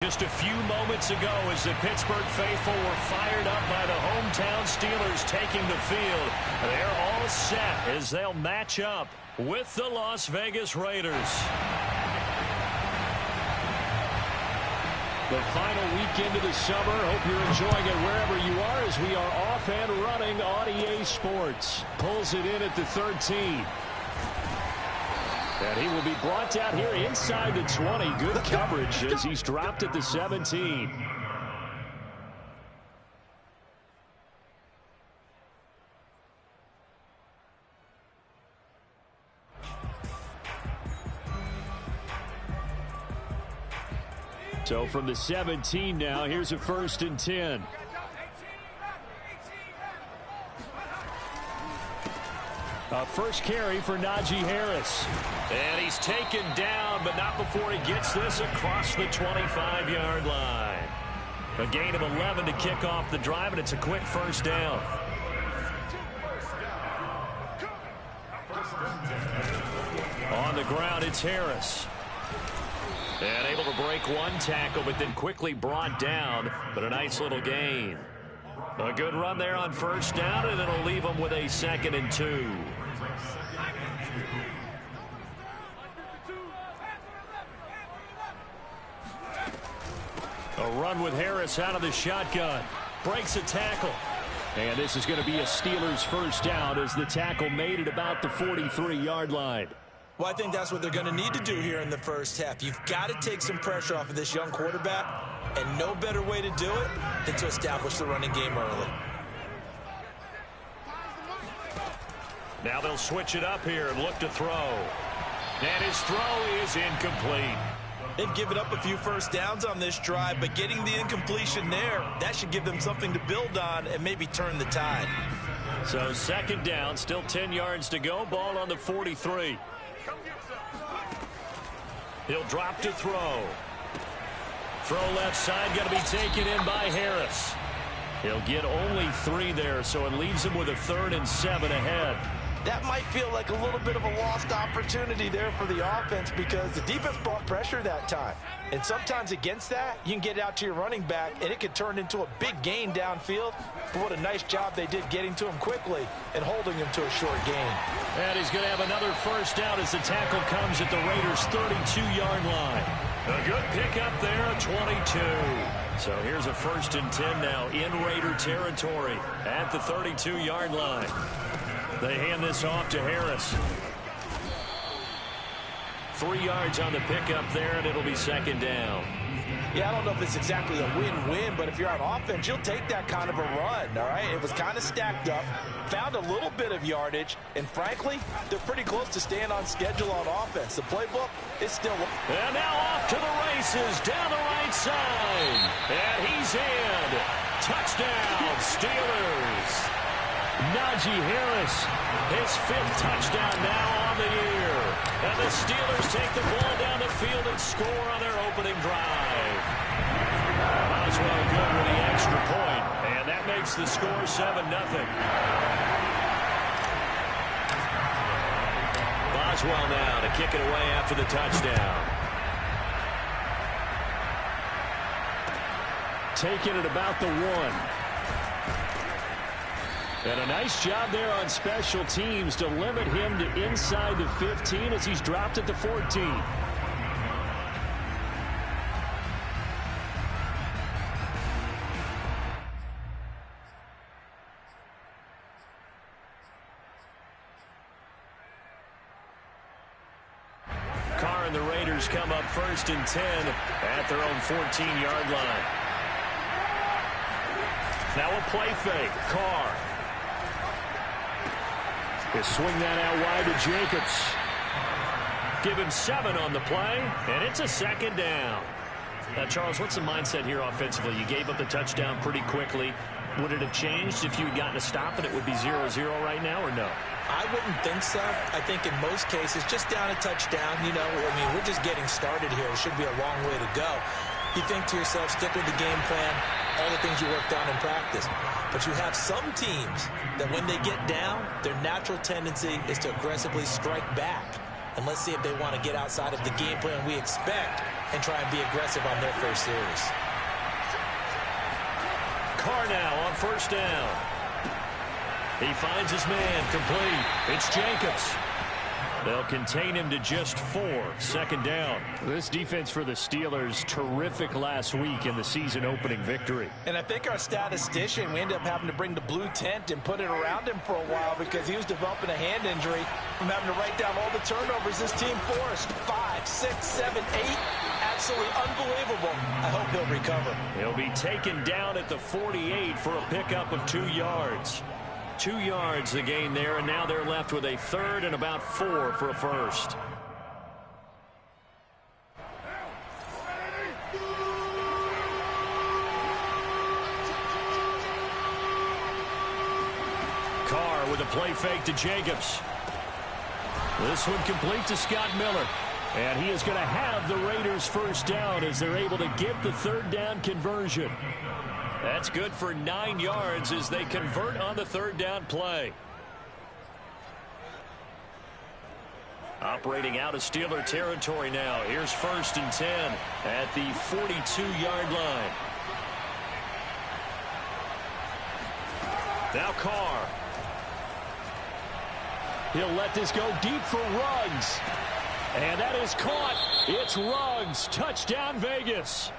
Just a few moments ago as the Pittsburgh faithful were fired up by the hometown Steelers taking the field. They're all set as they'll match up with the Las Vegas Raiders. The final weekend of the summer. Hope you're enjoying it wherever you are as we are off and running on EA Sports. Pulls it in at the 13. And he will be brought down here inside the 20. Good coverage as he's dropped at the 17. So from the 17 now, here's a 1st and 10. A first carry for Najee Harris. And he's taken down, but not before he gets this across the 25-yard line. A gain of 11 to kick off the drive, and it's a quick first down. On the ground, it's Harris. And able to break one tackle, but then quickly brought down, but a nice little gain. A good run there on first down, and it'll leave them with a 2nd and 2. A run with Harris out of the shotgun. Breaks a tackle. And this is going to be a Steelers first down as the tackle made at about the 43-yard line. Well, I think that's what they're going to need to do here in the first half. You've got to take some pressure off of this young quarterback, and no better way to do it than to establish the running game early. Now they'll switch it up here and look to throw. And his throw is incomplete. They've given up a few first downs on this drive, but getting the incompletion there, that should give them something to build on and maybe turn the tide. So 2nd down, still 10 yards to go. Ball on the 43. He'll drop to throw. Throw left side, got to be taken in by Harris. He'll get only 3 there, so it leaves him with a 3rd and 7 ahead. That might feel like a little bit of a lost opportunity there for the offense because the defense brought pressure that time. And sometimes against that, you can get it out to your running back, and it could turn into a big gain downfield. But what a nice job they did getting to him quickly and holding him to a short gain. And he's going to have another first down as the tackle comes at the Raiders' 32-yard line. A good pickup there, a 22. So here's a 1st and 10 now in Raider territory at the 32-yard line. They hand this off to Harris. 3 yards on the pickup there, and it'll be 2nd down. Yeah, I don't know if it's exactly a win-win, but if you're on offense, you'll take that kind of a run, all right? It was kind of stacked up, found a little bit of yardage, and frankly, they're pretty close to staying on schedule on offense. The playbook is still... And now off to the races, down the right side. And he's in. Touchdown, Steelers. Najee Harris, his 5th touchdown now on the year. And the Steelers take the ball down the field and score on their opening drive. Boswell good with the extra point, and that makes the score 7-0. Boswell now to kick it away after the touchdown. Taking it about the 1. And a nice job there on special teams to limit him to inside the 15 as he's dropped at the 14. Carr and the Raiders come up 1st and 10 at their own 14-yard line. Now a play fake. Carr. He'll swing that out wide to Jacobs. Give him 7 on the play, and it's a 2nd down. Now, Charles, what's the mindset here offensively? You gave up the touchdown pretty quickly. Would it have changed if you had gotten a stop and it would be 0-0 right now, or no? I wouldn't think so. I think in most cases, just down a touchdown, you know, I mean, we're just getting started here. It should be a long way to go. You think to yourself, stick with the game plan, all the things you worked on in practice. But you have some teams that when they get down, their natural tendency is to aggressively strike back. And let's see if they want to get outside of the game plan we expect and try and be aggressive on their first series. Carr now on first down. He finds his man complete. It's Jacobs. They'll contain him to just 4. Second down. This defense for the Steelers, terrific last week in the season-opening victory. And I think our statistician, we ended up having to bring the blue tent and put it around him for a while because he was developing a hand injury from having to write down all the turnovers this team forced. 5, 6, 7, 8. Absolutely unbelievable. I hope he'll recover. He'll be taken down at the 48 for a pickup of 2 yards. 2 yards the gain there, and now they're left with a third and about 4 for a first. Carr with a play fake to Jacobs. This one complete to Scott Miller. And he is going to have the Raiders first down as they're able to get the third down conversion. That's good for 9 yards as they convert on the third down play. Operating out of Steeler territory now. Here's 1st and 10 at the 42-yard line. Now Carr. He'll let this go deep for Ruggs. And that is caught. It's Ruggs. Touchdown, Vegas.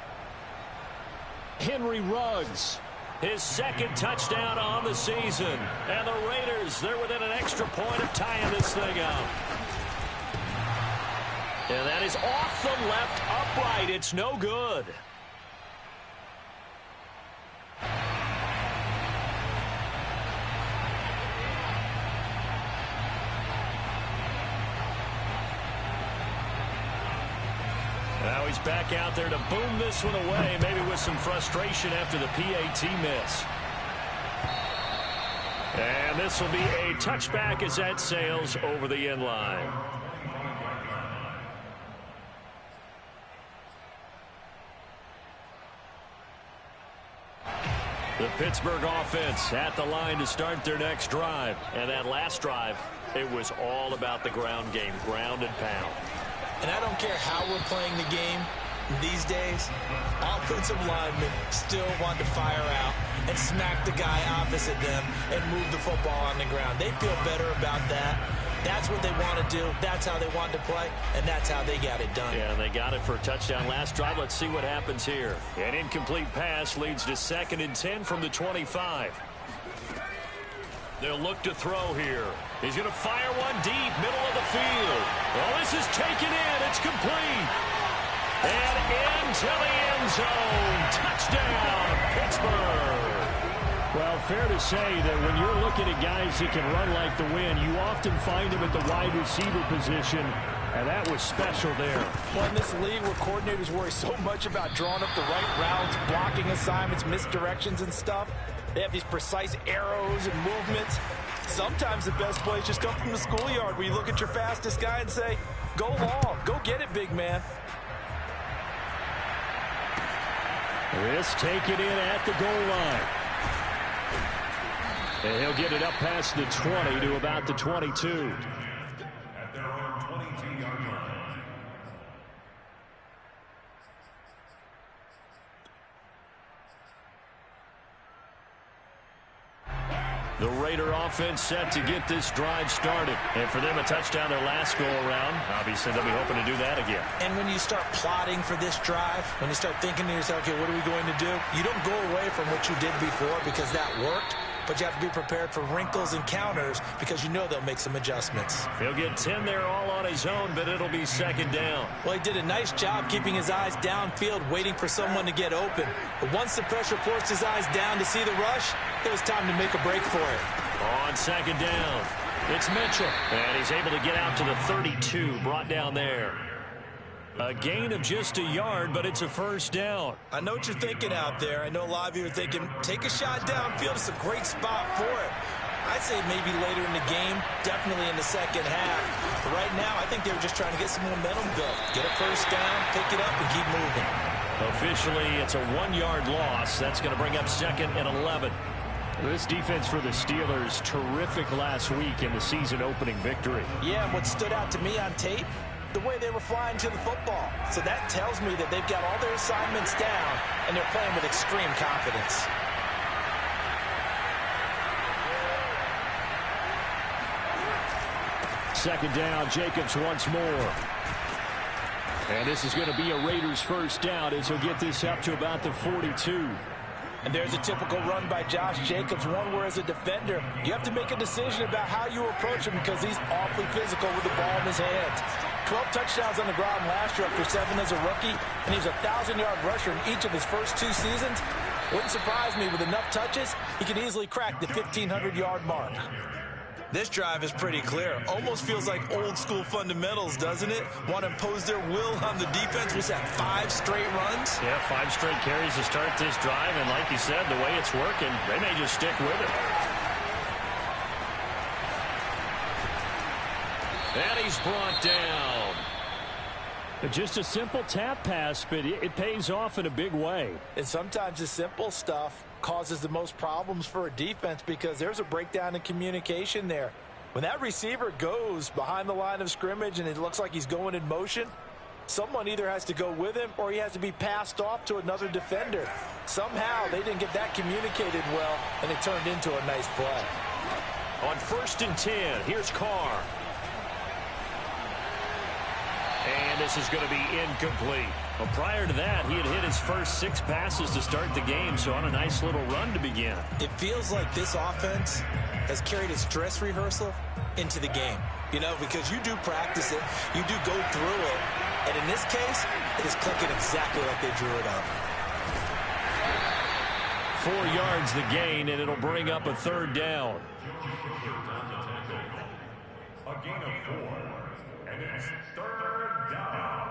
Henry Ruggs, his 2nd touchdown on the season. And the Raiders, they're within an extra point of tying this thing up. And that is off the left upright. It's no good. Now he's back out there to boom this one away, maybe with some frustration after the PAT miss. And this will be a touchback as that sails over the end line. The Pittsburgh offense at the line to start their next drive. And that last drive, it was all about the ground game, ground and pound. And I don't care how we're playing the game these days, offensive linemen still want to fire out and smack the guy opposite them and move the football on the ground. They feel better about that. That's what they want to do. That's how they want to play, and that's how they got it done. Yeah, and they got it for a touchdown last drive. Let's see what happens here. An incomplete pass leads to 2nd and 10 from the 25. They'll look to throw here. He's going to fire one deep, middle of the field. Well, this is taken in. It's complete. And into the end zone. Touchdown, Pittsburgh. Well, fair to say that when you're looking at guys that can run like the wind, you often find them at the wide receiver position, and that was special there. Well, in this league where coordinators worry so much about drawing up the right routes, blocking assignments, misdirections and stuff, they have these precise arrows and movements. Sometimes the best plays just come from the schoolyard where you look at your fastest guy and say, go long, go get it, big man. This taken in at the goal line. And he'll get it up past the 20 to about the 22. At their own 22-yard line. The Raider offense set to get this drive started. And for them, a touchdown their last go-around. Obviously, they'll be hoping to do that again. And when you start plotting for this drive, when you start thinking to yourself, okay, what are we going to do? You don't go away from what you did before because that worked. But you have to be prepared for wrinkles and counters because you know they'll make some adjustments. He'll get 10 there all on his own, but it'll be 2nd down. Well, he did a nice job keeping his eyes downfield, waiting for someone to get open. But once the pressure forced his eyes down to see the rush, it was time to make a break for it. On 2nd down, it's Mitchell. And he's able to get out to the 32, brought down there. A gain of just a yard, but it's a first down. I know what you're thinking out there. I know a lot of you are thinking, take a shot downfield. It's a great spot for it. I'd say maybe later in the game, definitely in the second half. But right now, I think they were just trying to get some momentum built. Get a first down, pick it up, and keep moving. Officially, it's a 1-yard loss. That's going to bring up 2nd and 11. This defense for the Steelers, terrific last week in the season-opening victory. Yeah, and what stood out to me on tape, the way they were flying to the football. So that tells me that they've got all their assignments down, and they're playing with extreme confidence. Second down, Jacobs once more. And this is going to be a Raiders first down as he'll get this up to about the 42. And there's a typical run by Josh Jacobs, one where as a defender, you have to make a decision about how you approach him because he's awfully physical with the ball in his hands. 12 touchdowns on the ground last year after 7 as a rookie, and he's a 1,000-yard rusher in each of his first 2 seasons. Wouldn't surprise me with enough touches, he could easily crack the 1,500-yard mark. This drive is pretty clear. Almost feels like old-school fundamentals, doesn't it? Want to impose their will on the defense. Was that 5 straight runs? Yeah, 5 straight carries to start this drive, and like you said, the way it's working, they may just stick with it. And he's brought down. Just a simple tap pass, but it pays off in a big way. And sometimes the simple stuff causes the most problems for a defense because there's a breakdown in communication there. When that receiver goes behind the line of scrimmage and it looks like he's going in motion, someone either has to go with him or he has to be passed off to another defender. Somehow they didn't get that communicated well, and it turned into a nice play. On 1st and 10, here's Carr. And this is going to be incomplete. Well, prior to that, he had hit his first 6 passes to start the game, so on a nice little run to begin. It feels like this offense has carried its dress rehearsal into the game. You know, because you do practice it, you do go through it, and in this case, it is clicking exactly like they drew it up. 4 yards the gain, and it'll bring up a 3rd down. A gain of 4, and it's 3rd down.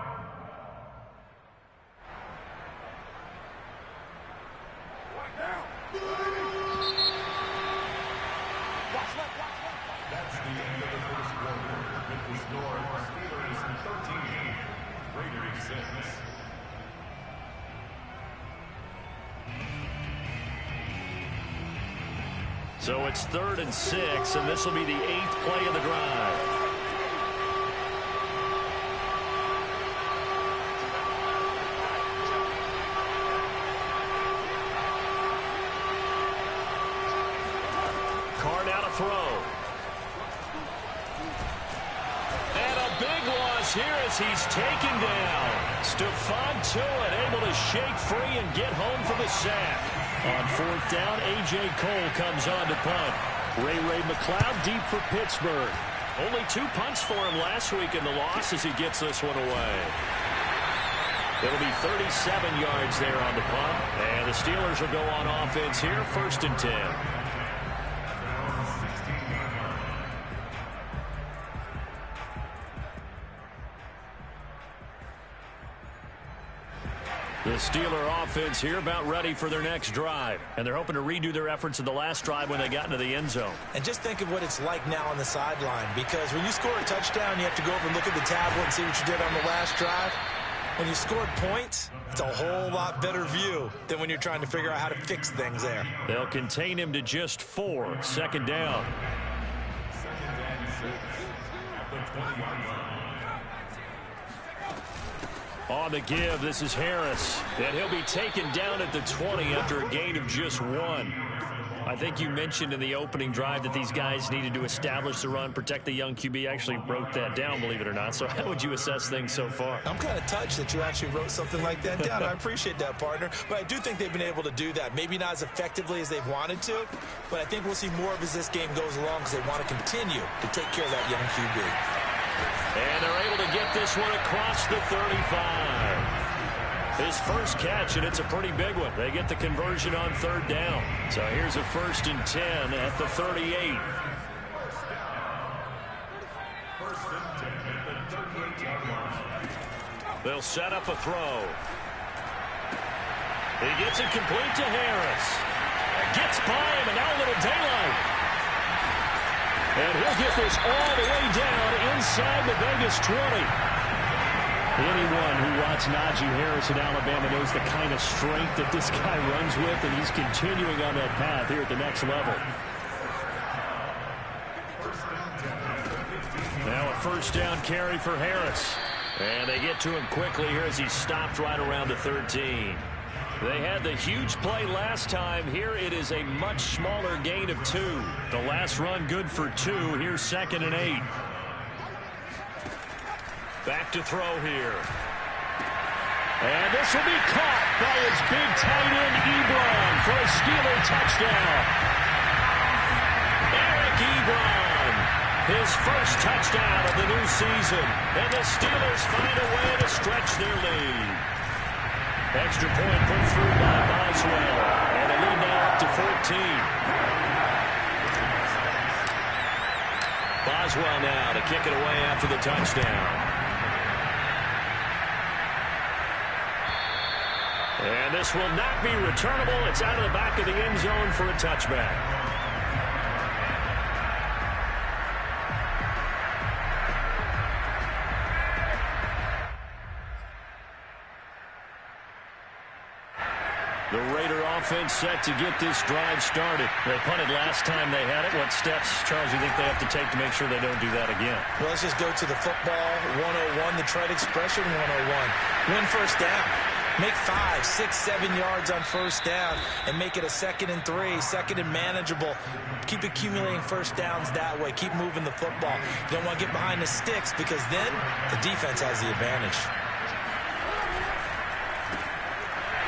That's the end of the first quarter. With the score, Steelers 13, Raiders 6. So it's 3rd and 6, and this will be the 8th play of the drive. Carr now to throw. And a big loss here as he's taken down. Stephon Tuitt able to shake free and get home for the sack. On 4th down, A.J. Cole comes on to punt. Ray McCloud deep for Pittsburgh. Only 2 punts for him last week in the loss as he gets this one away. It'll be 37 yards there on the punt. And the Steelers will go on offense here, 1st and 10. The Steeler offense here about ready for their next drive. And they're hoping to redo their efforts in the last drive when they got into the end zone. And just think of what it's like now on the sideline, because when you score a touchdown, you have to go over and look at the tablet and see what you did on the last drive. When you scored points, it's a whole lot better view than when you're trying to figure out how to fix things there. They'll contain him to just 4. 2nd down. On the give, this is Harris. And he'll be taken down at the 20 after a gain of just 1. I think you mentioned in the opening drive that these guys needed to establish the run, protect the young QB. I actually wrote that down, believe it or not. So how would you assess things so far? I'm kind of touched that you actually wrote something like that down. I appreciate that, partner. But I do think they've been able to do that. Maybe not as effectively as they've wanted to, but I think we'll see more of as this game goes along because they want to continue to take care of that young QB. And they're able to get this one across the 35. His first catch, and it's a pretty big one. They get the conversion on 3rd down. So here's a 1st and 10 at the 38. They'll set up a throw. He gets it complete to Harris. Gets by him, and now a little daylight. And he'll get this all the way down inside the Vegas 20. Anyone who watched Najee Harris in Alabama knows the kind of strength that this guy runs with, and he's continuing on that path here at the next level. Now a 1st down carry for Harris. And they get to him quickly here as he's stopped right around the 13. They had the huge play last time. Here it is a much smaller gain of 2. The last run good for 2. Here's 2nd and 8. Back to throw here. And this will be caught by his big tight end, Ebron, for a Steeler touchdown. Eric Ebron, his first touchdown of the new season. And the Steelers find a way to stretch their lead. Extra point put through by Boswell. And the lead now up to 14. Boswell now to kick it away after the touchdown. And this will not be returnable. It's out of the back of the end zone for a touchback. The Raider offense set to get this drive started. They punted last time they had it. What steps, Charles, you think they have to take to make sure they don't do that again? Well, let's just go to the football 101, the trade expression 101. Win first down. Make 5, 6, 7 yards on first down and make it a 2nd and 3, 2nd and manageable. Keep accumulating first downs that way. Keep moving the football. You don't want to get behind the sticks because then the defense has the advantage.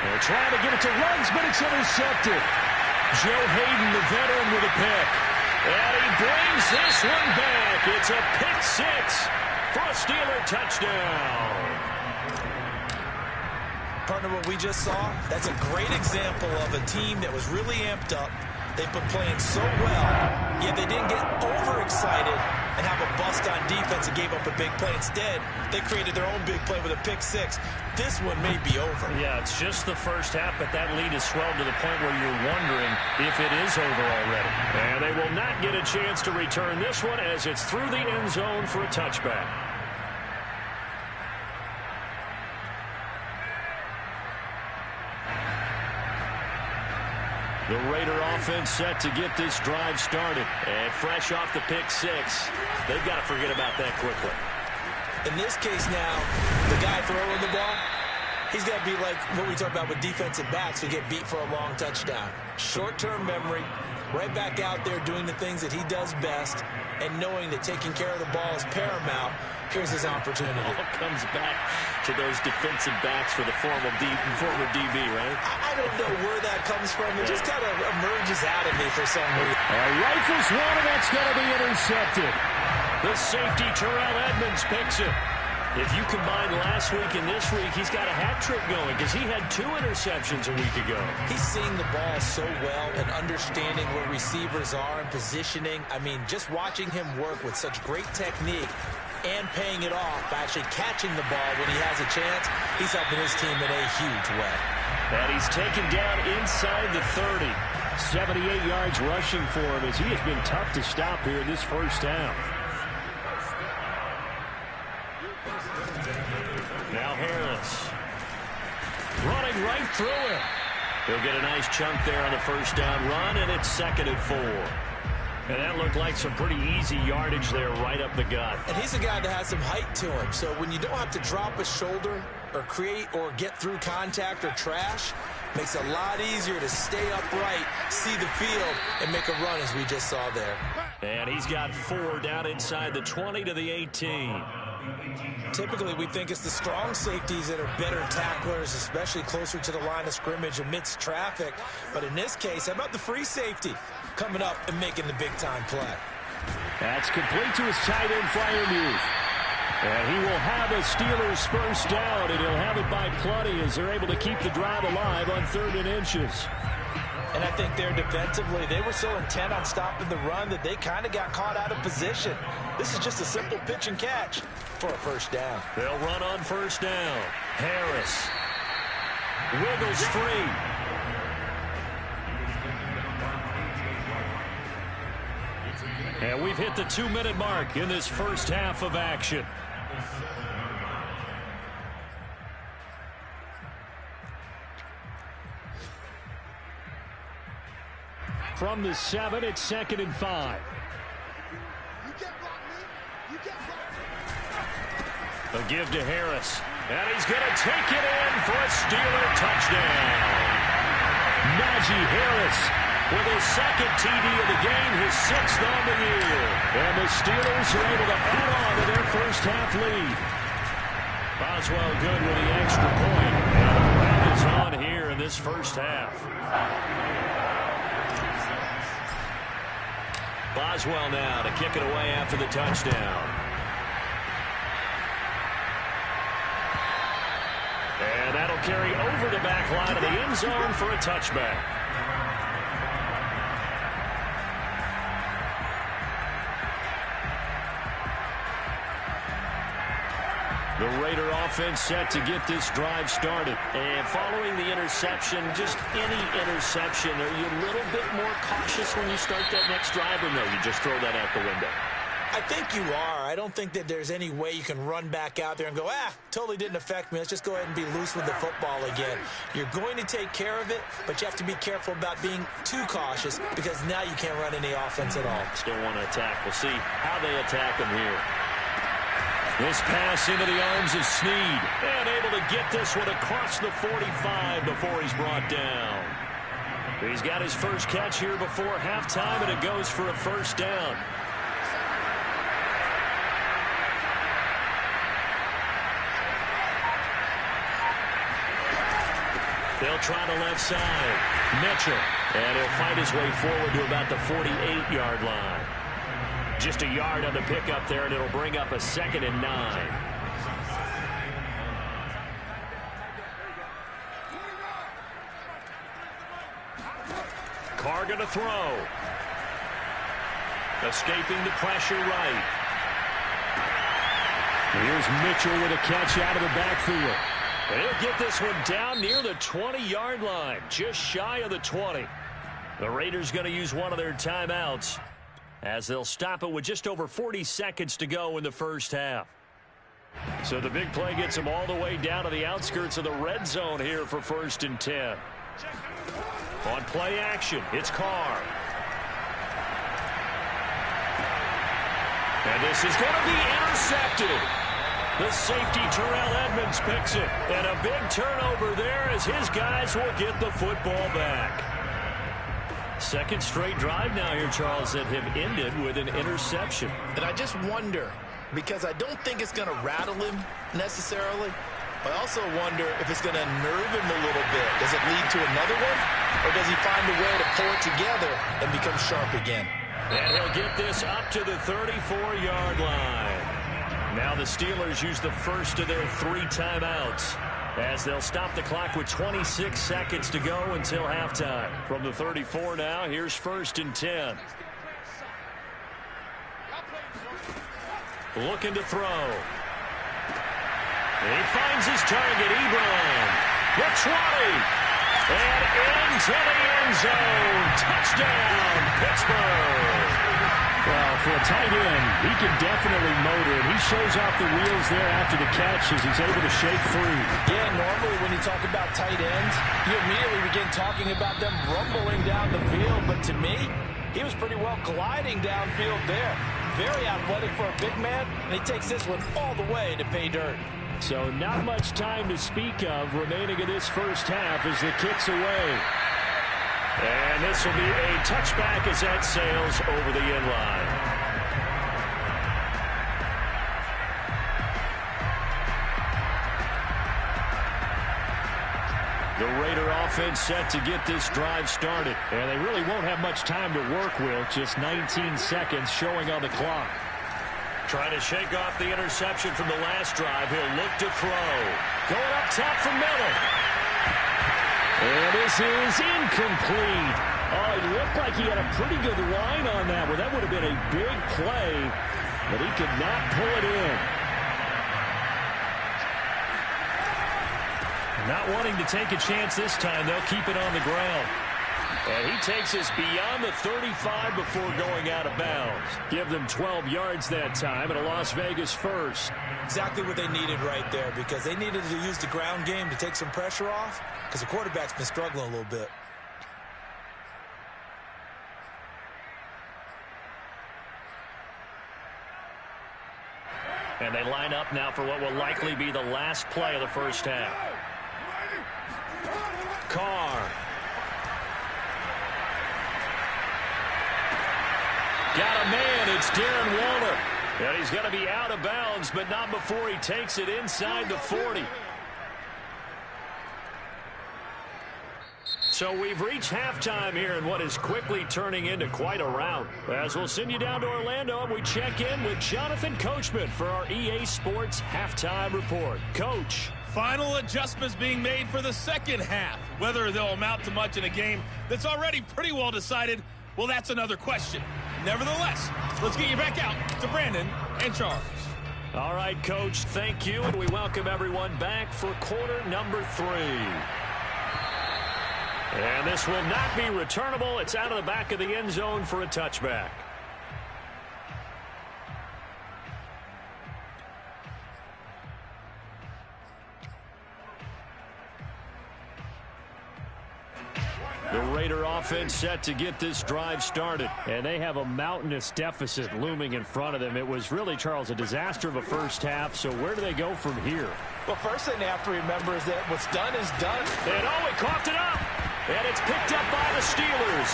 They're trying to get it to Ruggs, but it's intercepted. Joe Hayden, the veteran, with a pick. And he brings this one back. It's a pick 6 for a Steeler touchdown. Partner, what we just saw, that's a great example of a team that was really amped up. They've been playing so well, yet they didn't get overexcited and have a bust on defense and gave up a big play. Instead, they created their own big play with a pick 6. This one may be over. Yeah, it's just the first half, but that lead has swelled to the point where you're wondering if it is over already. And they will not get a chance to return this one as it's through the end zone for a touchback. The Raider offense set to get this drive started. And fresh off the pick 6, they've got to forget about that quickly. In this case now, the guy throwing the ball, he's got to be like what we talk about with defensive backs who get beat for a long touchdown. Short-term memory, right back out there doing the things that he does best, and knowing that taking care of the ball is paramount. Here's his opportunity. All comes back to those defensive backs for the former DB, right? I don't know where that comes from. It just kind of emerges out of me for some reason. Rifles one, and that's going to be intercepted. The safety, Terrell Edmonds, picks it. If you combine last week and this week, he's got a hat trick going because he had 2 interceptions a week ago. He's seeing the ball so well and understanding where receivers are and positioning. I mean, just watching him work with such great technique and paying it off by actually catching the ball when he has a chance, he's helping his team in a huge way. And he's taken down inside the 30. 78 yards rushing for him as he has been tough to stop here in this first half. Now Harris running right through it. He'll get a nice chunk there on the first down run, and it's 2nd and 4. And that looked like some pretty easy yardage there right up the gut. And he's a guy that has some height to him. So when you don't have to drop a shoulder or create or get through contact or trash, makes it a lot easier to stay upright, see the field, and make a run as we just saw there. And he's got 4 down inside the 20 to the 18. Typically, we think it's the strong safeties that are better tacklers, especially closer to the line of scrimmage amidst traffic. But in this case, how about the free safety coming up and making the big-time play? That's complete to his tight end, Freiermuth. And he will have a Steelers first down, and he'll have it by plenty as they're able to keep the drive alive on 3rd and inches. And I think there defensively, they were so intent on stopping the run that they kind of got caught out of position. This is just a simple pitch and catch for a first down. They'll run on first down. Harris wiggles free. And we've hit the 2-minute mark in this first half of action. From the 7, it's 2nd and 5. A give to Harris. And he's going to take it in for a Steeler touchdown. Najee Harris with his second TD of the game, his 6th on the year. And the Steelers are able to add on to their first half lead. Boswell good with the extra point. And the round is on here in this first half. Boswell now to kick it away after the touchdown. And that'll carry over the back line of the end zone for a touchback. The Raider offense set to get this drive started. And following the interception, just any interception, are you a little bit more cautious when you start that next drive, or no, you just throw that out the window? I think you are. I don't think that there's any way you can run back out there and go, totally didn't affect me. Let's just go ahead and be loose with the football again. You're going to take care of it, but you have to be careful about being too cautious because now you can't run any offense at all. Still want to attack. We'll see how they attack him here. This pass into the arms of Snead. And able to get this one across the 45 before he's brought down. He's got his first catch here before halftime, and it goes for a first down. They'll try the left side. Mitchell. And he'll fight his way forward to about the 48-yard line. Just a yard on the pickup there, and it'll bring up a 2nd and 9. Carr going to throw. Escaping the pressure right. Here's Mitchell with a catch out of the backfield. And he'll get this one down near the 20-yard line, just shy of the 20. The Raiders going to use one of their timeouts as they'll stop it with just over 40 seconds to go in the first half. So the big play gets them all the way down to the outskirts of the red zone here for 1st and 10. On play action, it's Carr. And this is going to be intercepted. The safety, Terrell Edmonds, picks it. And a big turnover there as his guys will get the football back. Second straight drive now here, Charles, that have ended with an interception. And I just wonder, because I don't think it's going to rattle him necessarily, I also wonder if it's going to nerve him a little bit. Does it lead to another one? Or does he find a way to pull it together and become sharp again? And he'll get this up to the 34-yard line. Now the Steelers use the first of their 3 timeouts as they'll stop the clock with 26 seconds to go until halftime. From the 34 now, here's 1st and 10. Looking to throw. He finds his target, Ebron. The 20. And into the end zone. Touchdown, Pittsburgh. Well, for a tight end, he can definitely motor it. He shows off the wheels there after the catch as he's able to shake free. Yeah, normally when you talk about tight ends, you immediately begin talking about them rumbling down the field. But to me, he was pretty well gliding downfield there. Very athletic for a big man, and he takes this one all the way to pay dirt. So not much time to speak of remaining in this first half as the kick's away. And this will be a touchback as that sails over the end line. The Raider offense set to get this drive started. And they really won't have much time to work with. Just 19 seconds showing on the clock. Trying to shake off the interception from the last drive. He'll look to throw. Going up top for Miller. And this is incomplete. Oh, it looked like he had a pretty good line on that one. That would have been a big play, but he could not pull it in. Not wanting to take a chance this time, they'll keep it on the ground. And he takes us beyond the 35 before going out of bounds. Give them 12 yards that time and a Las Vegas first. Exactly what they needed right there, because they needed to use the ground game to take some pressure off, because the quarterback's been struggling a little bit. And they line up now for what will likely be the last play of the first half. Carr. Got a man. It's Darren Waller. And he's going to be out of bounds, but not before he takes it inside the 40. So we've reached halftime here in what is quickly turning into quite a rout. As we'll send you down to Orlando, we check in with Jonathan Coachman for our EA Sports Halftime Report. Coach. Final adjustments being made for the second half. Whether they'll amount to much in a game that's already pretty well decided, well, that's another question. Nevertheless, let's get you back out to Brandon and Charles. All right, Coach, thank you. And we welcome everyone back for quarter number 3. And this will not be returnable. It's out of the back of the end zone for a touchback. The Raider offense set to get this drive started. And they have a mountainous deficit looming in front of them. It was really, Charles, a disaster of a first half. So where do they go from here? Well, first thing they have to remember is that what's done is done. And he coughed it up. And it's picked up by the Steelers.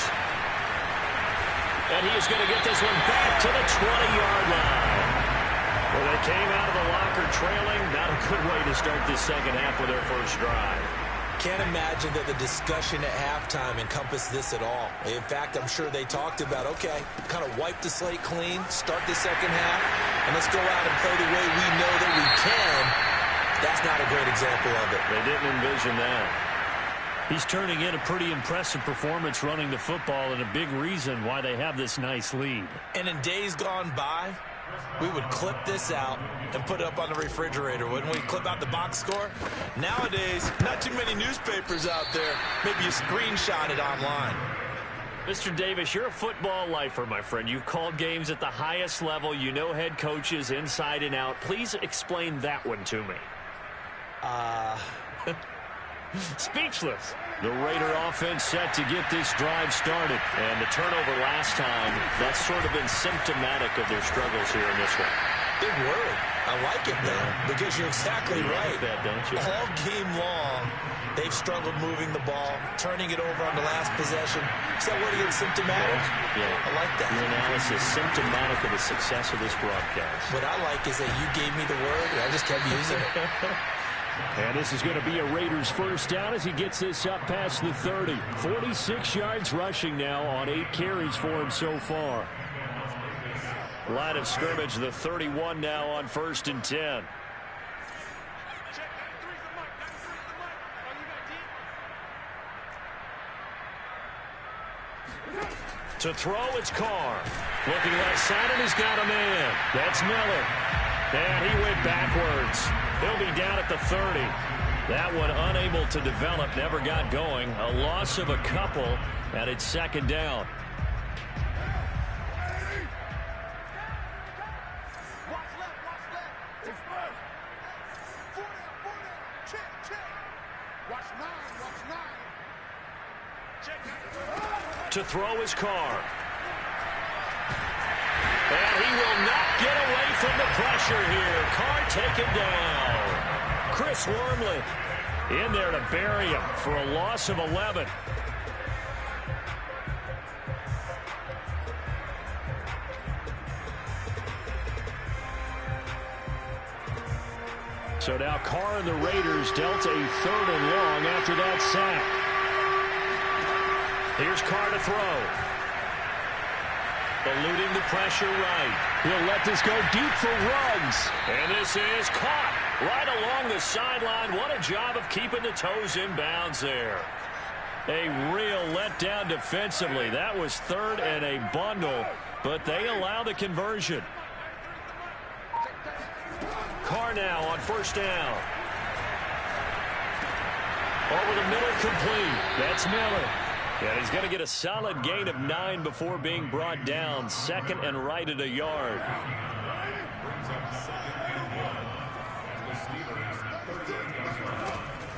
And he is going to get this one back to the 20-yard line. Well, they came out of the locker trailing. Not a good way to start this second half with their first drive. Can't imagine that the discussion at halftime encompassed this at all. In fact, I'm sure they talked about, okay, kind of wipe the slate clean, start the second half, and let's go out and play the way we know that we can. That's not a great example of it. They didn't envision that. He's turning in a pretty impressive performance running the football, and a big reason why they have this nice lead. And in days gone by, we would clip this out and put it up on the refrigerator, wouldn't we? Clip out the box score. Nowadays, not too many newspapers out there. Maybe you screenshot it online. Mr. Davis, you're a football lifer, my friend. You've called games at the highest level. You know head coaches inside and out. Please explain that one to me. Speechless. The Raider offense set to get this drive started. And the turnover last time, that's sort of been symptomatic of their struggles here in this one. Big word. I like it, though, because you're exactly right. Like that, don't you? All game long, they've struggled moving the ball, turning it over on the last possession. Is that word again, symptomatic? Yeah. I like that. Your analysis, symptomatic of the success of this broadcast. What I like is that you gave me the word, and I just kept using it. And this is going to be a Raiders first down as he gets this up past the 30. 46 yards rushing now on 8 carries for him so far. Line of scrimmage, the 31 now on 1st and 10. To throw, it's Carr. Looking left side, and he's got a man. That's Miller. And he went backwards. He'll be down at the 30. That one unable to develop, never got going. A loss of a couple, and it's second down. To throw his Carr. And he will not get away from the pressure here. Carr taken down. Chris Wormley in there to bury him for a loss of 11. So now Carr and the Raiders dealt a 3rd and long after that sack. Here's Carr to throw. Eluding the pressure right. He'll let this go deep for Ruggs. And this is caught right along the sideline. What a job of keeping the toes in bounds there. A real letdown defensively. That was 3rd and a bundle, but they allow the conversion. Carr now on 1st down. Over the middle, complete. That's Miller. And he's going to get a solid gain of 9 before being brought down. 2nd and right at a yard.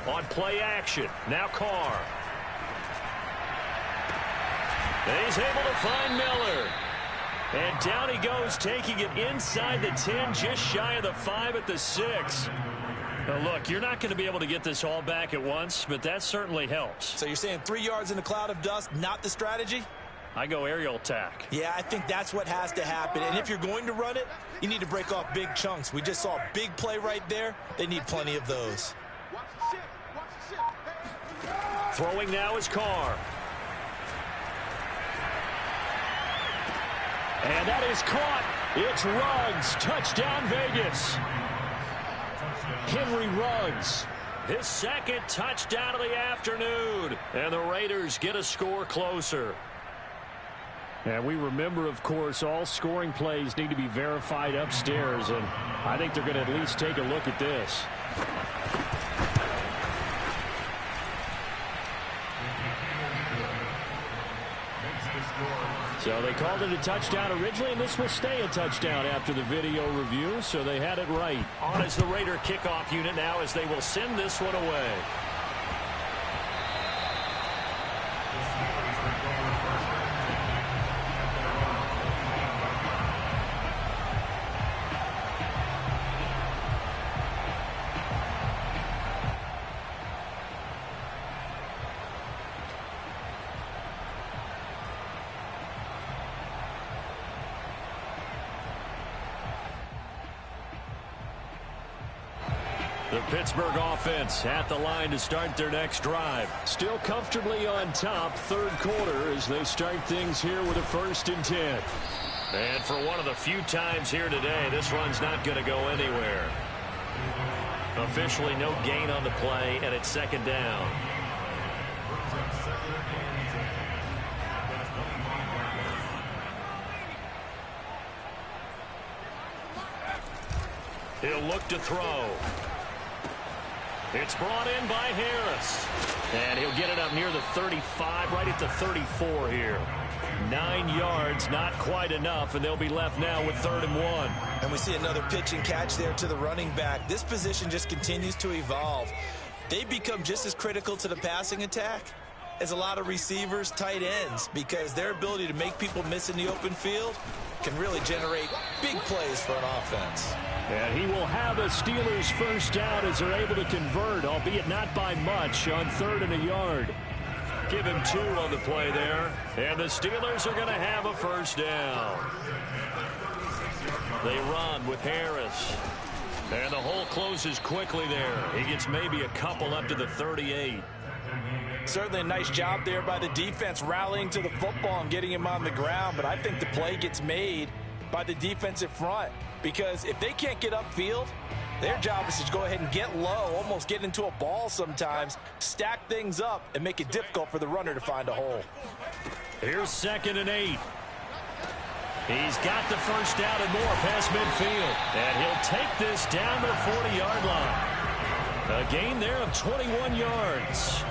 On play action, now Carr. And he's able to find Miller. And down he goes, taking it inside the 10, just shy of the 5 at the 6. Now look, you're not going to be able to get this all back at once, but that certainly helps. So you're saying 3 yards in a cloud of dust, not the strategy? I go aerial attack. Yeah, I think that's what has to happen. And if you're going to run it, you need to break off big chunks. We just saw a big play right there. They need plenty of those. Throwing now is Carr. And that is caught. It's Ruggs. Touchdown, Vegas. Henry Ruggs. His second touchdown of the afternoon. And the Raiders get a score closer. And we remember, of course, all scoring plays need to be verified upstairs. And I think they're going to at least take a look at this. So they called it a touchdown originally, and this will stay a touchdown after the video review, so they had it right. On as the Raider kickoff unit now as they will send this one away. The Pittsburgh offense at the line to start their next drive. Still comfortably on top, third quarter, as they start things here with a 1st and 10. And for one of the few times here today, this run's not going to go anywhere. Officially no gain on the play, and it's 2nd down. He'll look to throw. It's brought in by Harris. And he'll get it up near the 35, right at the 34 here. 9 yards, not quite enough, and they'll be left now with 3rd and 1. And we see another pitch and catch there to the running back. This position just continues to evolve. They become just as critical to the passing attack as a lot of receivers, tight ends, because their ability to make people miss in the open field can really generate big plays for an offense. And he will have a Steelers 1st down as they're able to convert, albeit not by much, on 3rd and a yard. Give him 2 on the play there. And the Steelers are going to have a 1st down. They run with Harris. And the hole closes quickly there. He gets maybe a couple up to the 38. Certainly a nice job there by the defense rallying to the football and getting him on the ground. But I think the play gets made by the defensive front. Because if they can't get upfield, their job is to go ahead and get low, almost get into a ball sometimes, stack things up, and make it difficult for the runner to find a hole. Here's 2nd and 8. He's got the 1st down and more past midfield. And he'll take this down to the 40-yard line. A gain there of 21 yards.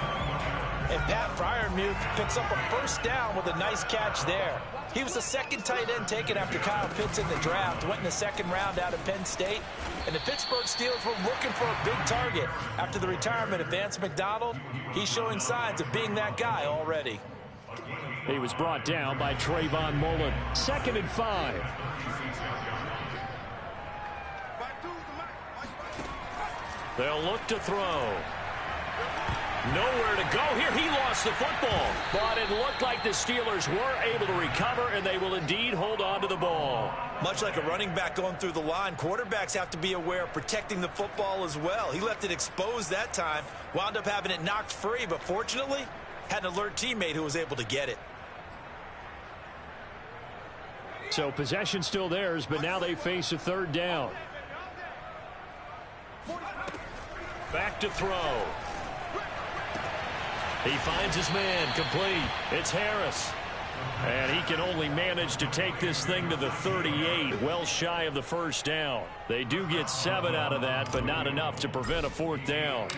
And Pat Freiermuth picks up a 1st down with a nice catch there. He was the 2nd tight end taken after Kyle Pitts in the draft. Went in the 2nd round out of Penn State. And the Pittsburgh Steelers were looking for a big target. After the retirement of Vance McDonald, he's showing signs of being that guy already. He was brought down by Trayvon Mullen. 2nd and 5. They'll look to throw. Nowhere to go here. He lost the football. But it looked like the Steelers were able to recover, and they will indeed hold on to the ball. Much like a running back going through the line, quarterbacks have to be aware of protecting the football as well. He left it exposed that time, wound up having it knocked free, but fortunately had an alert teammate who was able to get it. So possession still theirs, but now they face a 3rd down. Back to throw. He finds his man, complete. It's Harris. And he can only manage to take this thing to the 38, well shy of the 1st down. They do get 7 out of that, but not enough to prevent a 4th down.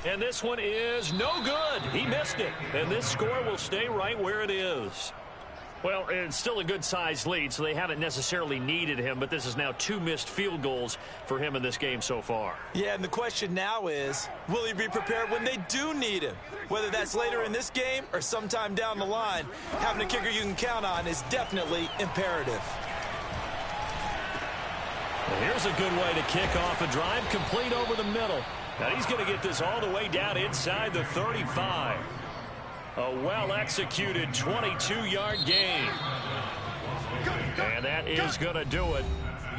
And this one is no good. He missed it. And this score will stay right where it is. Well, it's still a good-sized lead, so they haven't necessarily needed him, but this is now 2 missed field goals for him in this game so far. Yeah, and the question now is, will he be prepared when they do need him? Whether that's later in this game or sometime down the line, having a kicker you can count on is definitely imperative. Well, here's a good way to kick off a drive, complete over the middle. Now he's going to get this all the way down inside the 35. A well-executed 22-yard gain. And that is going to do it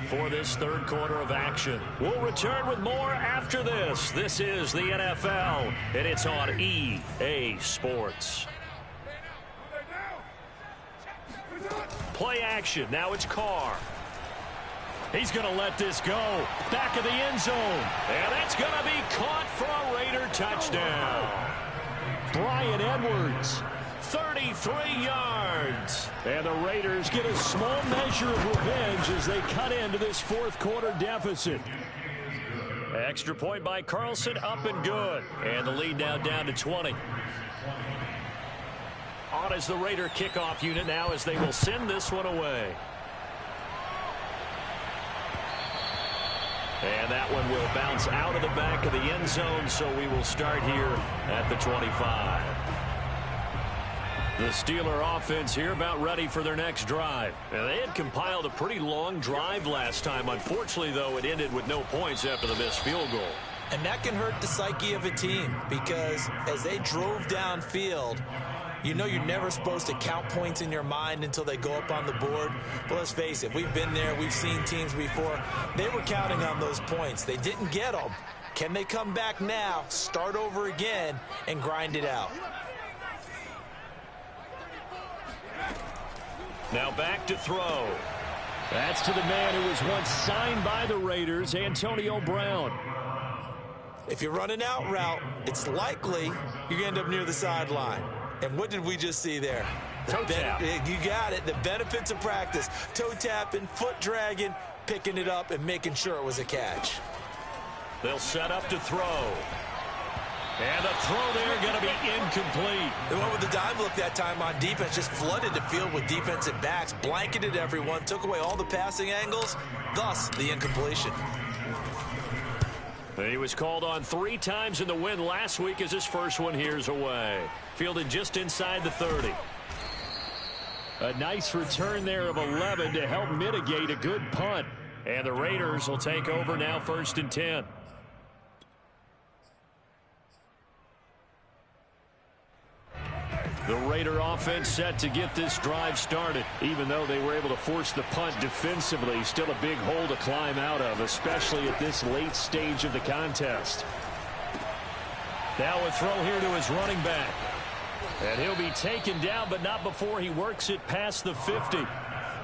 for this third quarter of action. We'll return with more after this. This is the NFL, and it's on EA Sports. Play action. Now it's Carr. He's going to let this go. Back of the end zone. And it's going to be caught for a Raider touchdown. Bryan Edwards, 33 yards. And the Raiders get a small measure of revenge as they cut into this fourth quarter deficit. Extra point by Carlson, up and good. And the lead now down to 20. On as the Raider kickoff unit now as they will send this one away. And that one will bounce out of the back of the end zone, so we will start here at the 25. The Steeler offense here about ready for their next drive. And they had compiled a pretty long drive last time. Unfortunately, though, it ended with no points after the missed field goal. And that can hurt the psyche of a team because as they drove downfield, you know you're never supposed to count points in your mind until they go up on the board. But let's face it, we've been there. We've seen teams before. They were counting on those points. They didn't get them. Can they come back now, start over again, and grind it out? Now back to throw. That's to the man who was once signed by the Raiders, Antonio Brown. If you run an out route, it's likely you're going to end up near the sideline. And what did we just see there? Toe tap. You got it. The benefits of practice. Toe tapping, foot dragging, picking it up, and making sure it was a catch. They'll set up to throw. And the throw there going to be incomplete. They went with the dime look that time on defense. Just flooded the field with defensive backs, blanketed everyone, took away all the passing angles, thus the incompletion. He was called on 3 times in the win last week as his first one here's away. Fielded just inside the 30. A nice return there of 11 to help mitigate a good punt. And the Raiders will take over now 1st and 10. The Raider offense set to get this drive started. Even though they were able to force the punt defensively, still a big hole to climb out of, especially at this late stage of the contest. Now a throw here to his running back. And he'll be taken down, but not before he works it past the 50.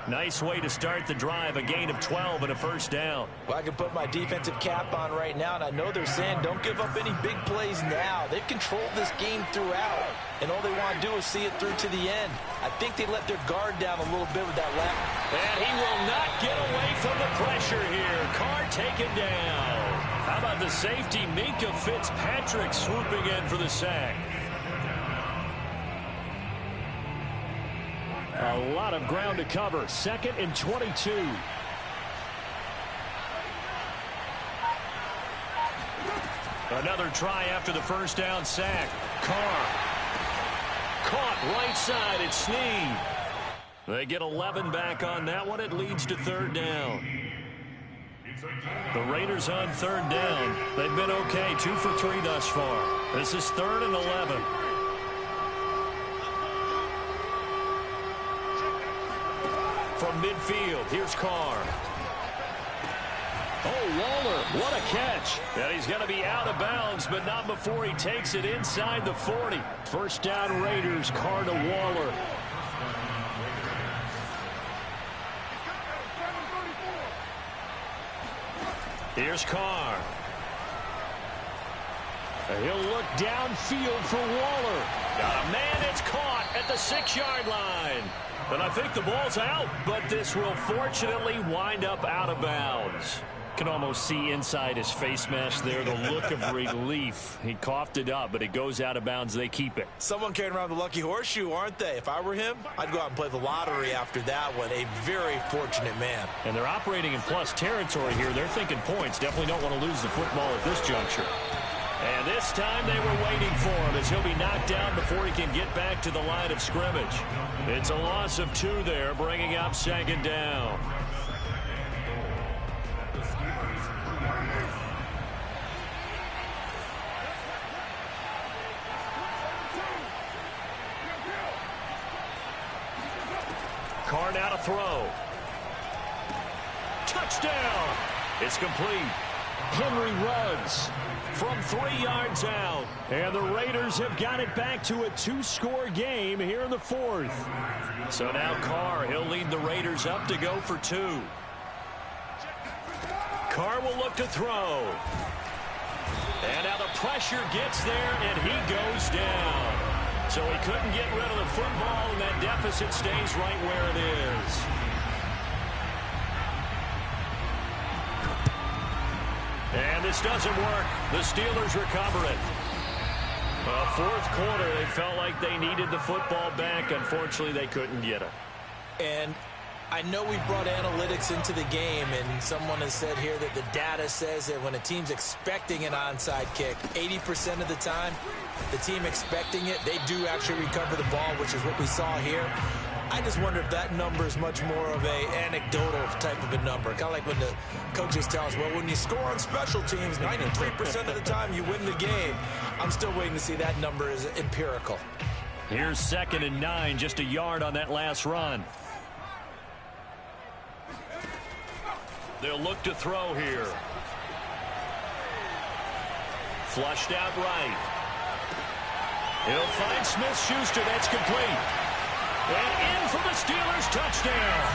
Nice way to start the drive, a gain of 12 and a first down. Well, I can put my defensive cap on right now, and I know they're saying don't give up any big plays now. They've controlled this game throughout, and all they want to do is see it through to the end. I think they let their guard down a little bit with that left. And he will not get away from the pressure here. Carr taken down. How about the safety, Minkah Fitzpatrick, swooping in for the sack. A lot of ground to cover. 2nd and 22. Another try after the first down sack. Carr. Caught right side. It's Snead. They get 11 back on that one. It leads to 3rd down. The Raiders on 3rd down. They've been okay. 2 for 3 thus far. This is 3rd and 11. From midfield, here's Carr. Oh, Waller, what a catch. And he's going to be out of bounds, but not before he takes it inside the 40. First down Raiders, Carr to Waller. Here's Carr. And he'll look downfield for Waller. Got a man, it's caught at the 6-yard line. And I think the ball's out, but this will fortunately wind up out of bounds. Can almost see inside his face mask there the look of relief. He coughed it up, but it goes out of bounds. They keep it. Someone carrying around the lucky horseshoe, aren't they? If I were him, I'd go out and play the lottery after that one. A very fortunate man. And they're operating in plus territory here. They're thinking points. Definitely don't want to lose the football at this juncture. And this time they were waiting for him as he'll be knocked down before he can get back to the line of scrimmage. It's a loss of 2 there, bringing up 2nd down. Carr now to throw. Touchdown! It's complete. Henry Ruggs from 3 yards out. And the Raiders have got it back to a 2-score game here in the 4th. So now Carr, he'll lead the Raiders up to go for 2. Carr will look to throw. And now the pressure gets there, and he goes down. So he couldn't get rid of the football, and that deficit stays right where it is. And this doesn't work. The Steelers recover it. Fourth quarter, they felt like they needed the football back. Unfortunately, they couldn't get it. And I know we brought analytics into the game, and someone has said here that the data says that when a team's expecting an onside kick, 80% of the time, the team expecting it, they do actually recover the ball, which is what we saw here. I just wonder if that number is much more of a anecdotal type of a number. Kind of like when the coaches tell us, well, when you score on special teams, 93% of the time you win the game. I'm still waiting to see that number is empirical. Here's 2nd and 9, just a yard on that last run. They'll look to throw here. Flushed out right. He'll find Smith-Schuster. That's complete. And in for the Steelers touchdown.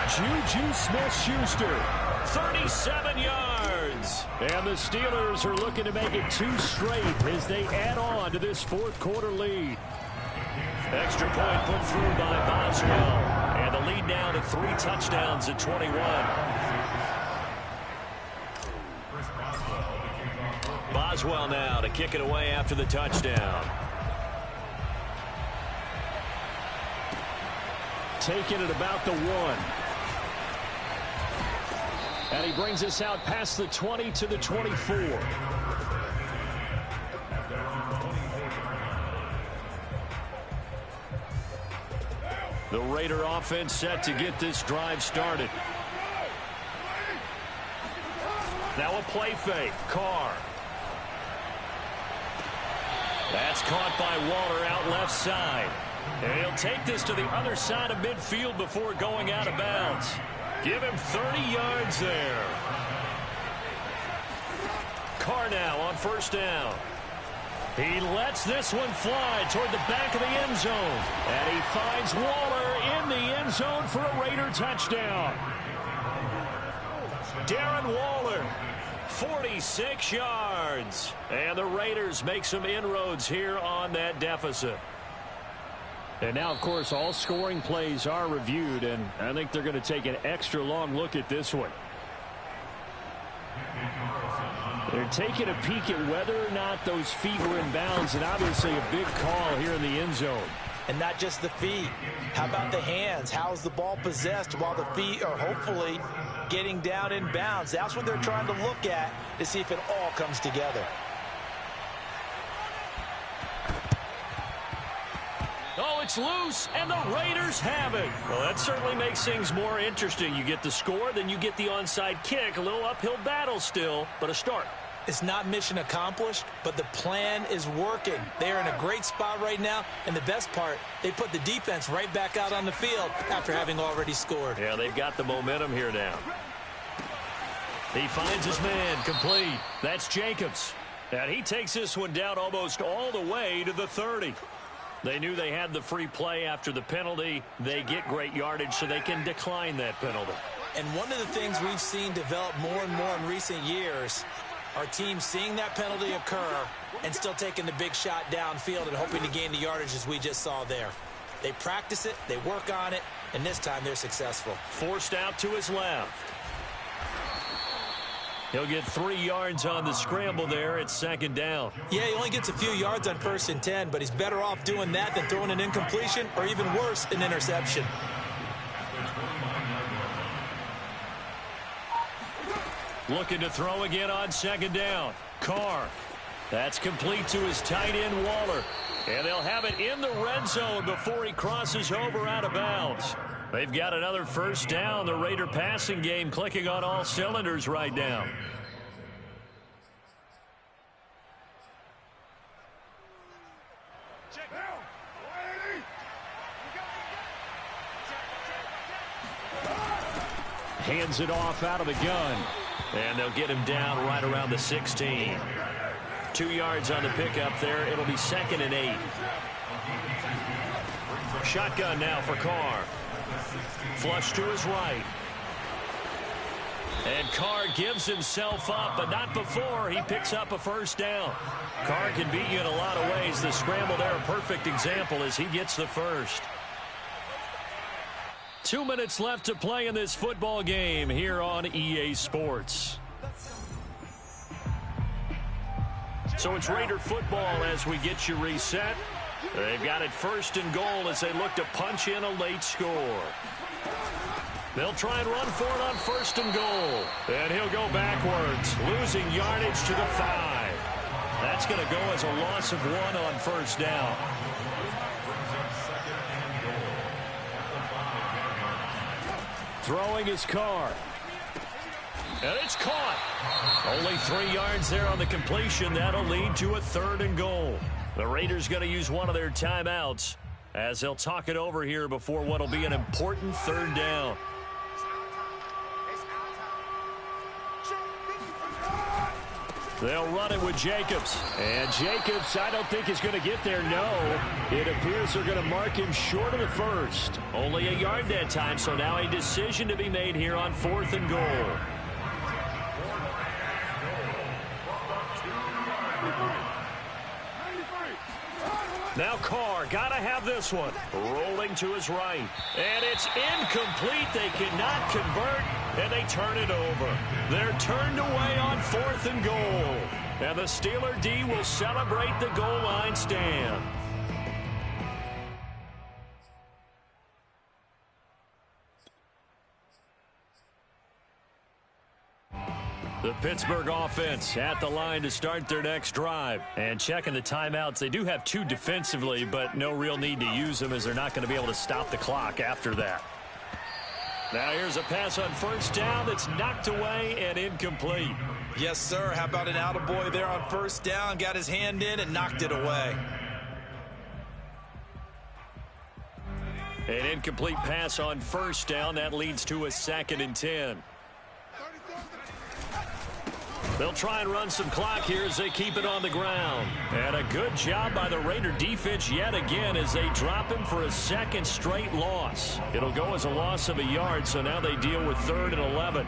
Juju Smith-Schuster, 37 yards. And the Steelers are looking to make it 2 straight as they add on to this 4th quarter lead. Extra point put through by Boswell. And the lead now to 3 touchdowns at 21. Boswell now to kick it away after the touchdown. Taking it about the 1. And he brings us out past the 20 to the 24. The Raider offense set to get this drive started. Now a play fake. Carr. That's caught by Waller out left side. And he'll take this to the other side of midfield before going out of bounds. Give him 30 yards there. Carr now on 1st down. He lets this one fly toward the back of the end zone. And he finds Waller in the end zone for a Raider touchdown. Darren Waller, 46 yards. And the Raiders make some inroads here on that deficit. And now, of course, all scoring plays are reviewed, and I think they're going to take an extra long look at this one. They're taking a peek at whether or not those feet were in bounds, and obviously a big call here in the end zone. And not just the feet. How about the hands? How's the ball possessed while the feet are hopefully getting down in bounds? That's what they're trying to look at to see if it all comes together. Oh, it's loose, and the Raiders have it. Well, that certainly makes things more interesting. You get the score, then you get the onside kick. A little uphill battle still, but a start. It's not mission accomplished, but the plan is working. They're in a great spot right now, and the best part, they put the defense right back out on the field after having already scored. Yeah, they've got the momentum here now. He finds his man, complete. That's Jacobs. And he takes this one down almost all the way to the 30. They knew they had the free play after the penalty. They get great yardage, so they can decline that penalty. And one of the things we've seen develop more and more in recent years are teams seeing that penalty occur and still taking the big shot downfield and hoping to gain the yardage as we just saw there. They practice it, they work on it, and this time they're successful. Forced out to his left. He'll get 3 yards on the scramble there at 2nd down. Yeah, he only gets a few yards on 1st and 10, but he's better off doing that than throwing an incompletion or even worse, an interception. Looking to throw again on 2nd down. Carr. That's complete to his tight end, Waller. And they'll have it in the red zone before he crosses over out of bounds. They've got another 1st down. The Raider passing game clicking on all cylinders right now. Hands it off out of the gun. And they'll get him down right around the 16. 2 yards on the pickup there. It'll be 2nd and 8. Shotgun now for Carr. Flush to his right. And Carr gives himself up, but not before he picks up a 1st down. Carr can beat you in a lot of ways. The scramble there, a perfect example as he gets the 1st. 2 minutes left to play in this football game here on EA Sports. So it's Raider football as we get you reset. They've got it 1st and goal as they look to punch in a late score. They'll try and run for it on 1st and goal. And he'll go backwards, losing yardage to the 5. That's going to go as a loss of 1 on 1st down. Throwing his Carr. And it's caught. Only 3 yards there on the completion. That'll lead to a 3rd and goal. The Raiders going to use one of their timeouts as they'll talk it over here before what will be an important 3rd down. They'll run it with Jacobs. And Jacobs, I don't think is going to get there, no. It appears they're going to mark him short of the 1st. Only a yard that time, so now a decision to be made here on 4th and goal. Now Carr, gotta have this one. Rolling to his right. And it's incomplete. They cannot convert, and they turn it over. They're turned away on 4th and goal. And the Steeler D will celebrate the goal line stand. The Pittsburgh offense at the line to start their next drive. And checking the timeouts, they do have 2 defensively, but no real need to use them as they're not going to be able to stop the clock after that. Now here's a pass on 1st down that's knocked away and incomplete. Yes, sir. How about an attaboy there on 1st down? Got his hand in and knocked it away. An incomplete pass on 1st down. That leads to a 2nd and 10. They'll try and run some clock here as they keep it on the ground. And a good job by the Raider defense yet again as they drop him for a 2nd straight loss. It'll go as a loss of a yard, so now they deal with 3rd and 11.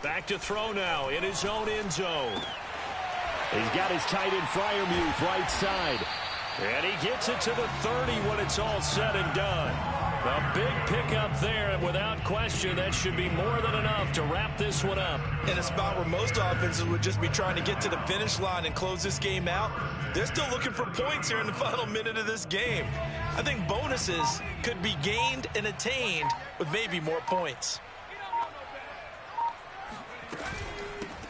Back to throw now in his own end zone. He's got his tight end Freiermuth right side. And he gets it to the 30 when it's all said and done. A big pickup there, and without question, that should be more than enough to wrap this one up. In a spot where most offenses would just be trying to get to the finish line and close this game out, they're still looking for points here in the final minute of this game. I think bonuses could be gained and attained with maybe more points.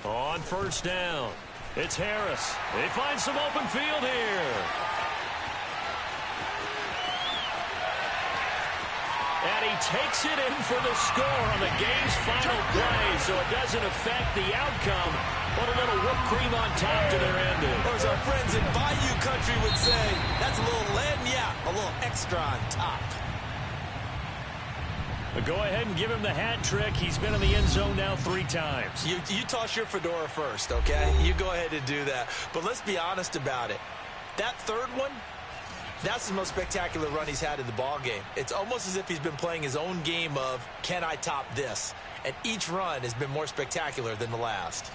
On 1st down, it's Harris. They find some open field here. And he takes it in for the score on the game's final play, so it doesn't affect the outcome, but a little whipped cream on top to their ending. Or as our friends in Bayou Country would say, that's a little lagniappe, a little extra on top. But go ahead and give him the hat trick. He's been in the end zone now 3 times. You toss your fedora first, okay? You go ahead and do that. But let's be honest about it. That 3rd one, that's the most spectacular run he's had in the ball game. It's almost as if he's been playing his own game of, can I top this? And each run has been more spectacular than the last.